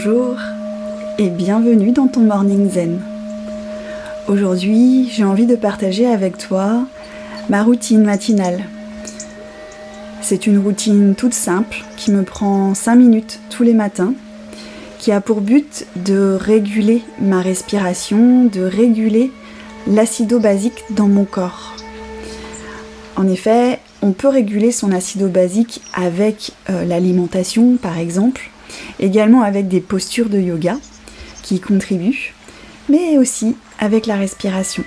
Bonjour et bienvenue dans ton Morning Zen. Aujourd'hui, j'ai envie de partager avec toi ma routine matinale. C'est une routine toute simple qui me prend 5 minutes tous les matins, qui a pour but de réguler ma respiration, de réguler l'acido-basique dans mon corps. En effet, on peut réguler son acido-basique avec l'alimentation par exemple, également avec des postures de yoga qui y contribuent, mais aussi avec la respiration.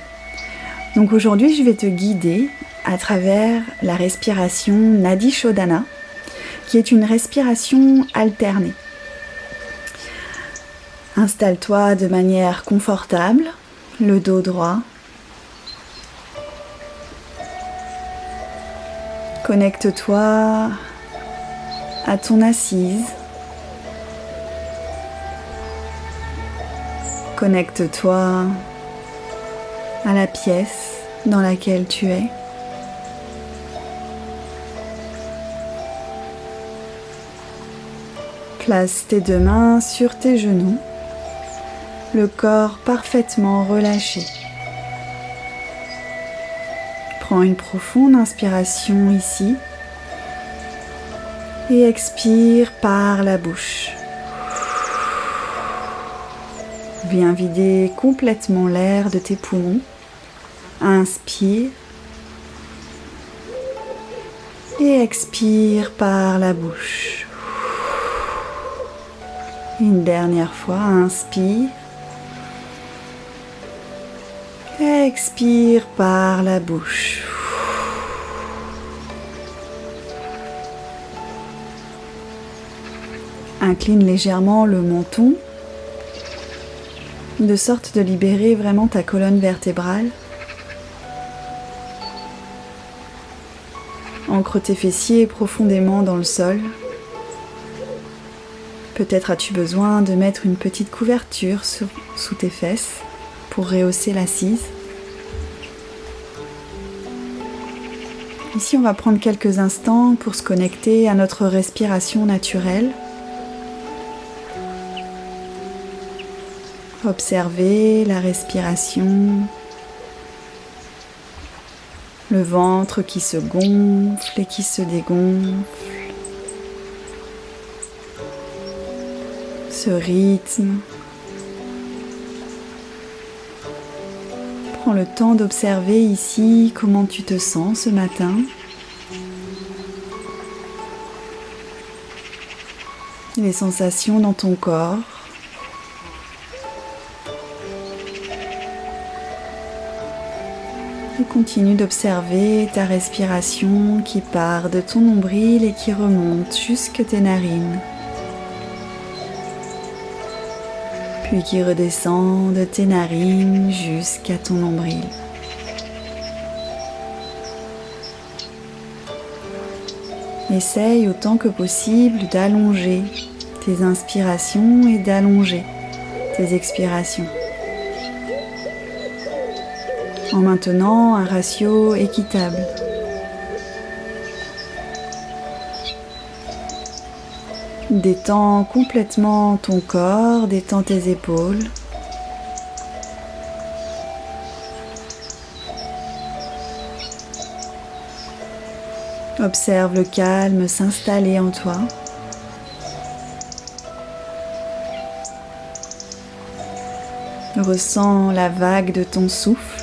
Donc aujourd'hui, je vais te guider à travers la respiration Nadi Shodhana, qui est une respiration alternée. Installe-toi de manière confortable, le dos droit. Connecte-toi à ton assise. Connecte-toi à la pièce dans laquelle tu es. Place tes deux mains sur tes genoux, le corps parfaitement relâché. Prends une profonde inspiration ici et expire par la bouche. Viens vider complètement l'air de tes poumons. Inspire et expire par la bouche. Une dernière fois, inspire. Expire par la bouche. Incline légèrement le menton, de sorte de libérer vraiment ta colonne vertébrale. Ancre tes fessiers profondément dans le sol. Peut-être as-tu besoin de mettre une petite couverture sous tes fesses pour rehausser l'assise. Ici, on va prendre quelques instants pour se connecter à notre respiration naturelle. Observez la respiration, le ventre qui se gonfle et qui se dégonfle, ce rythme. Prends le temps d'observer ici comment tu te sens ce matin. Les sensations dans ton corps. Et continue d'observer ta respiration qui part de ton nombril et qui remonte jusque tes narines. Puis qui redescend de tes narines jusqu'à ton nombril. Essaye autant que possible d'allonger tes inspirations et d'allonger tes expirations, en maintenant un ratio équitable. Détends complètement ton corps, détends tes épaules. Observe le calme s'installer en toi. Ressens la vague de ton souffle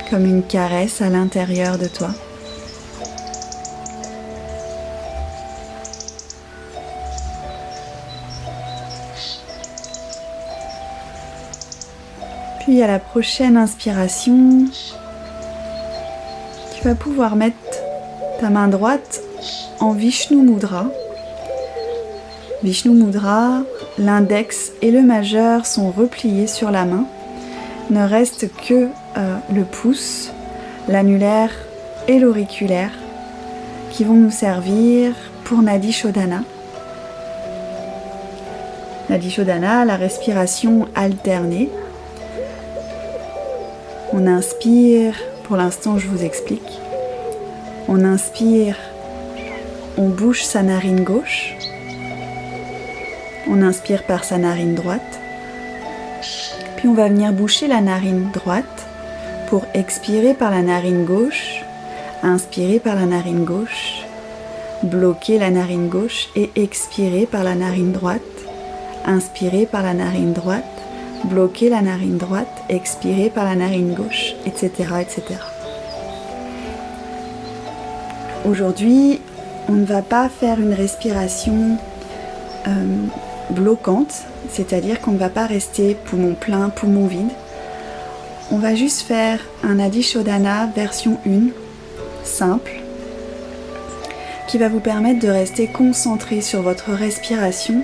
comme une caresse à l'intérieur de toi. Puis à la prochaine inspiration, tu vas pouvoir mettre ta main droite en Vishnu Mudra. Vishnu Mudra, l'index et le majeur sont repliés sur la main. Ne reste que le pouce, l'annulaire et l'auriculaire qui vont nous servir pour Nadi Shodhana. Nadi Shodhana, la respiration alternée. On inspire, pour l'instant je vous explique. On inspire, on bouche sa narine gauche. On inspire par sa narine droite. Puis on va venir boucher la narine droite pour expirer par la narine gauche, inspirer par la narine gauche, bloquer la narine gauche et expirer par la narine droite, inspirer par la narine droite, bloquer la narine droite, expirer par la narine gauche, etc. etc. Aujourd'hui, on ne va pas faire une respiration bloquante, c'est-à-dire qu'on ne va pas rester poumon plein, poumon vide. On va juste faire un Nadi Shodhana version 1, simple, qui va vous permettre de rester concentré sur votre respiration,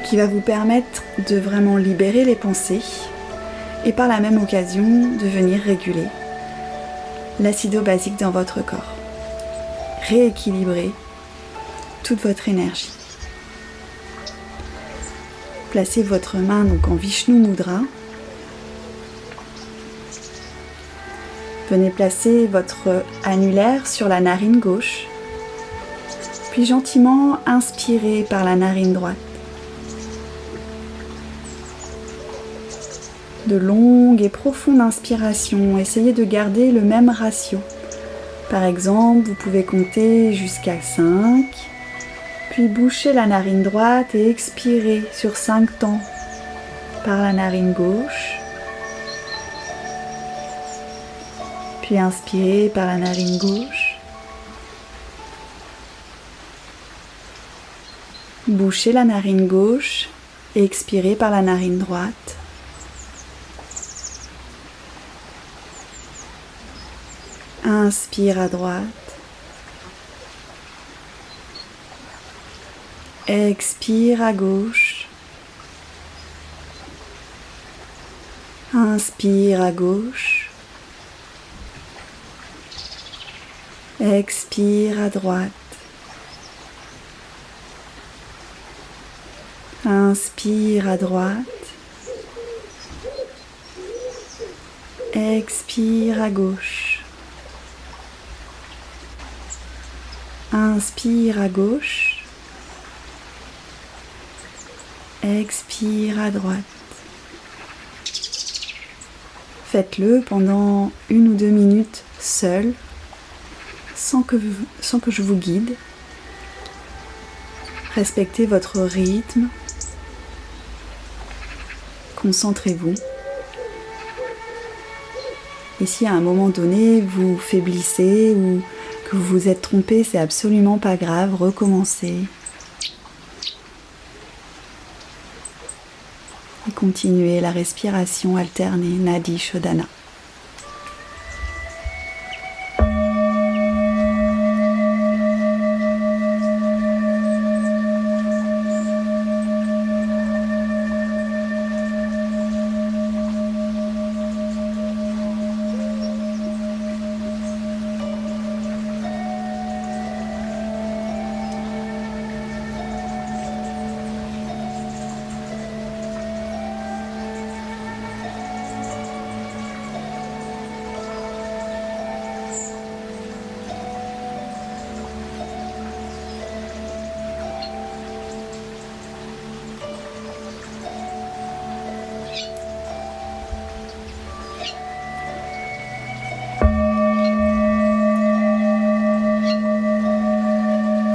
qui va vous permettre de vraiment libérer les pensées et par la même occasion de venir réguler l'acido basique dans votre corps. Rééquilibrer toute votre énergie. Placez votre main donc en Vishnu Mudra. Venez placer votre annulaire sur la narine gauche, puis gentiment inspirez par la narine droite. De longues et profondes inspirations, essayez de garder le même ratio. Par exemple, vous pouvez compter jusqu'à 5, puis bouchez la narine droite et expirez sur 5 temps par la narine gauche. Puis inspirez par la narine gauche. Bouchez la narine gauche et expirez par la narine droite. Inspire à droite. Expire à gauche. Inspire à gauche. Expire à droite. Inspire à droite. Expire à gauche. Inspire à gauche. Expire à droite. Faites-le pendant 1 ou 2 minutes seul, sans que je vous guide. Respectez votre rythme. Concentrez-vous. Et si à un moment donné vous faiblissez ou que vous vous êtes trompé, c'est absolument pas grave, recommencez. Et continuez la respiration alternée, Nadi Shodhana.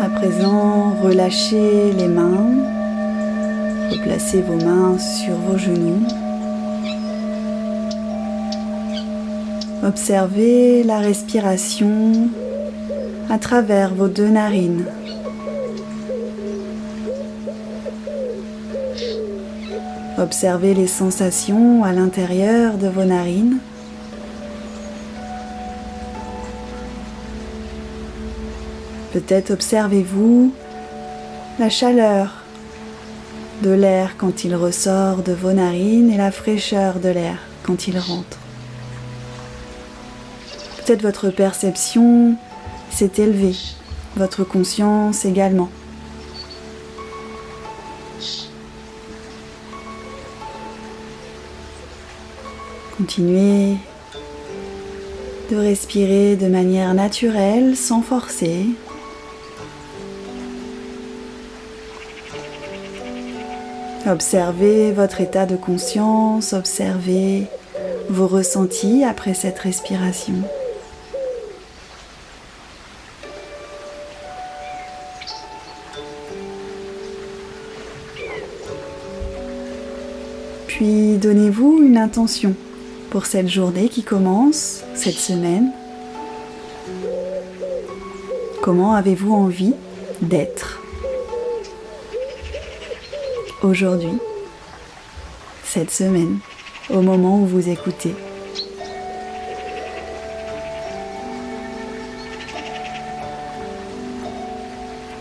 À présent, relâchez les mains, replacez vos mains sur vos genoux. Observez la respiration à travers vos 2 narines. Observez les sensations à l'intérieur de vos narines. Peut-être observez-vous la chaleur de l'air quand il ressort de vos narines et la fraîcheur de l'air quand il rentre. Peut-être votre perception s'est élevée, votre conscience également. Continuez de respirer de manière naturelle, sans forcer. Observez votre état de conscience, observez vos ressentis après cette respiration. Puis donnez-vous une intention pour cette journée qui commence, cette semaine. Comment avez-vous envie d'être aujourd'hui, cette semaine, au moment où vous écoutez?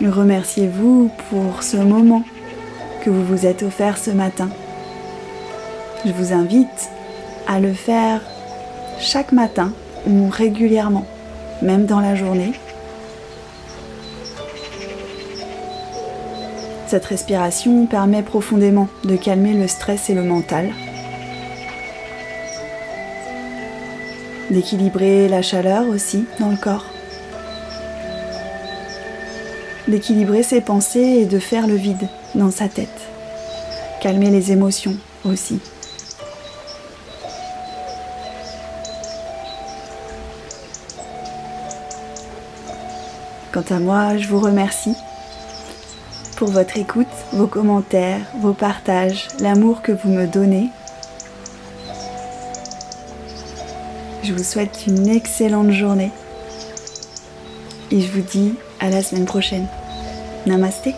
Remerciez-vous pour ce moment que vous vous êtes offert ce matin. Je vous invite à le faire chaque matin ou régulièrement, même dans la journée. Cette respiration permet profondément de calmer le stress et le mental, d'équilibrer la chaleur aussi dans le corps, d'équilibrer ses pensées et de faire le vide dans sa tête, calmer les émotions aussi. Quant à moi, je vous remercie pour votre écoute, vos commentaires, vos partages, l'amour que vous me donnez. Je vous souhaite une excellente journée et je vous dis à la semaine prochaine. Namasté.